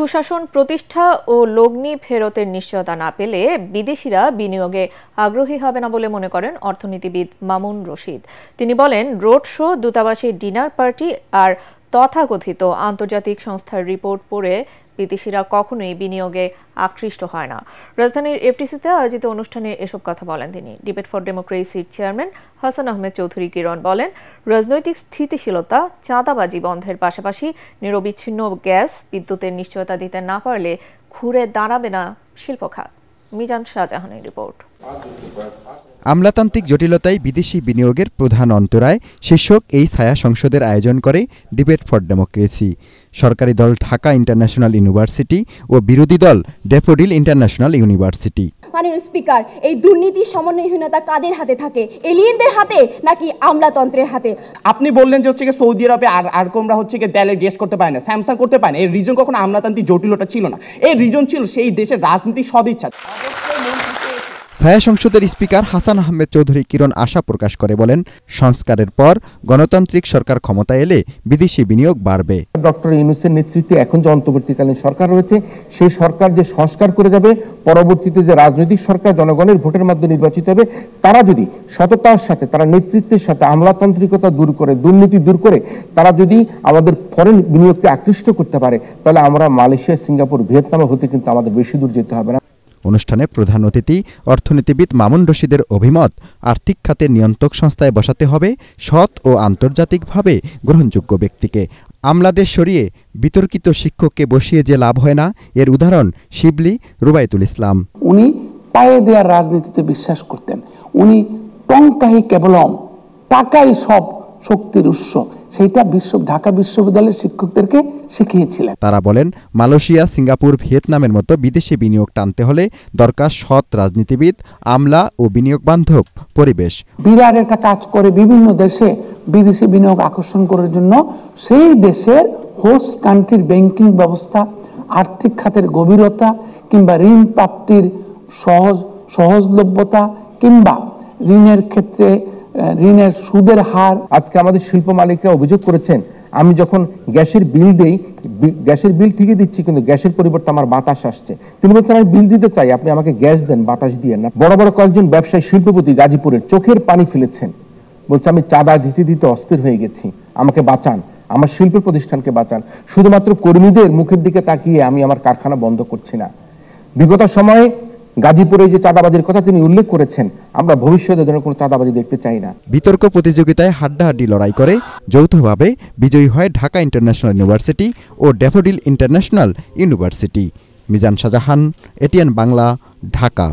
সুশাসন প্রতিষ্ঠা ও লগ্নি ফেরতের নিশ্চয়তা না পেলে বিদেশিরা বিনিয়োগে আগ্রহী হবে না বলে মনে করেন অর্থনীতিবিদ মামুন রশিদ। তিনি বলেন, রোড শো, দূতাবাসের ডিনার পার্টি আর তথাকথিত আন্তর্জাতিক সংস্থার রিপোর্ট পড়ে বিদেশিরা কখনোই বিনিয়োগে আকৃষ্ট হয় না। রাজধানীর এফটিসিতে আয়োজিত অনুষ্ঠানে এসব কথা বলেন তিনি। ডিবেট ফর ডেমোক্রেসির চেয়ারম্যান হাসান আহমেদ চৌধুরী কিরণ বলেন, রাজনৈতিক স্থিতিশীলতা, চাঁদাবাজি বন্ধের পাশাপাশি নিরবিচ্ছিন্ন গ্যাস, বিদ্যুতের নিশ্চয়তা দিতে না পারলে ঘুরে দাঁড়াবে না শিল্প খাত। মিজান শাহজাহানের রিপোর্ট। আমলাতান্ত্রিক জটিলতায় বিদেশি বিনিয়োগের প্রধান অন্তরায় শীর্ষক এই ছায়া সংসদের আয়োজন করে ডিবেট ফর ডেমোক্রেসি। সরকারি দল ঢাকা ইন্টারন্যাশনাল ইউনিভার্সিটি ও বিরোধী দল ড্যাফোডিল ইন্টারন্যাশনাল ইউনিভার্সিটি। মাননীয় স্পিকার, এই দুর্নীতি সমন্বয়হীনতা কাদের হাতে থাকে? এলিয়েনদের হাতে নাকি আমলাতন্ত্রের হাতে? আপনি বললেন যে হচ্ছে সৌদি আরবে আর কোমরা হচ্ছে দেয়ালে গেস করতে পারে না, স্যামসাং করতে পারে না। এই রিজন কখনো আমলাতান্ত্রিক জটিলতা ছিল না, এই রিজন ছিল সেই দেশের রাজনীতির সদিচ্ছা। ছায়া সংসদের স্পিকার হাসান আহমেদ চৌধুরী কিরণ আশা প্রকাশ করে বলেন, সংস্কারের পর গণতান্ত্রিক সরকার ক্ষমতায় এলে বিদেশি বিনিয়োগ বাড়বে। ডক্টর ইউনূসের নেতৃত্বে এখন যে অন্তর্বর্তীকালীন সরকার রয়েছে, সেই সরকার যে সংস্কার করে যাবে, পরবর্তীতে যে রাজনৈতিক সরকার জনগণের ভোটের মাধ্যমে নির্বাচিত হবে, তারা যদি সততার সাথে, তারা নেতৃত্বের সাথে আমলাতান্ত্রিকতা দূর করে, দুর্নীতি দূর করে তারা যদি আমাদের ফরেন বিনিয়োগকে আকৃষ্ট করতে পারে, তাহলে আমরা মালয়েশিয়া, সিঙ্গাপুর, ভিয়েতনামে হতে কিন্তু আমাদের বেশি দূর যেতে হবে না। অনুষ্ঠানে প্রধান অতিথি অর্থনীতিবিদ মামুন রশিদের অভিমত, আর্থিক খাতের নিয়ন্ত্রক সংস্থায় বসাতে হবে সৎ ও আন্তর্জাতিকভাবে গ্রহণযোগ্য ব্যক্তিকে। আমলাদের সরিয়ে বিতর্কিত শিক্ষককে বসিয়ে যে লাভ হয় না, এর উদাহরণ শিবলি রুবাইতুল ইসলাম। উনি পায়ে দেওয়ার রাজনীতিতে বিশ্বাস করতেন। উনি টঙ্কাহি কেবলম, টাকাই সব শক্তির উৎস, সেইটা ঢাকা বিশ্ববিদ্যালয়ের শিক্ষকদেরকে শিখিয়েছিলেন। তারা বলেন, মালয়েশিয়া, সিঙ্গাপুর, ভিয়েতনামের মতো বিদেশি বিনিয়োগ টানতে হলে দরকার সৎ রাজনীতিবিদ, আমলা ও বিনিয়োগ বান্ধব পরিবেশ। বিরাট একটা কাজ করে বিভিন্ন দেশে বিদেশি বিনিয়োগ আকর্ষণ করার জন্য সেই দেশের হোস্ট কান্ট্রির ব্যাংকিং ব্যবস্থা, আর্থিক খাতের গভীরতা, কিংবা ঋণ প্রাপ্তির সহজলভ্যতা, কিংবা ঋণের ক্ষেত্রে ঋণের সুদের হার। আজকে আমাদের শিল্প মালিকরা অভিযোগ করেছেন, আমি যখন গ্যাসের বিল দেই, গ্যাসের বিল ঠিকই দিচ্ছি, কিন্তু গ্যাসের পরিবর্তে আমার বাতাস আসছে। তিনি বলছেন, আমি বিল দিতে চাই, আপনি আমাকে গ্যাস দেন, বাতাস দিয়ে না। বড় বড় কয়েকজন ব্যবসায়ী, শিল্পপতি গাজীপুরের চোখের পানি ফেলেছেন, বলছে আমি চাঁদা দিতে দিতে অস্থির হয়ে গেছি, আমাকে বাঁচান, আমার শিল্প প্রতিষ্ঠানকে বাঁচান। শুধুমাত্র কর্মীদের মুখের দিকে তাকিয়ে আমি আমার কারখানা বন্ধ করছি না। বিগত সময়ে গাজীপুরে যে চাঁদাবাজির কথা তিনি উল্লেখ করেছেন, আমরা ভবিষ্যতে যেন কোনো চাঁদাবাজি দেখতে চাই না। বিতর্ক প্রতিযোগিতায় হাড্ডাহাড্ডি লড়াই করে যৌথভাবে বিজয়ী হয় ঢাকা ইন্টারন্যাশনাল ইউনিভার্সিটি ও Daffodil international university. Mizan Shahjahan, ATN Bangla, Dhaka.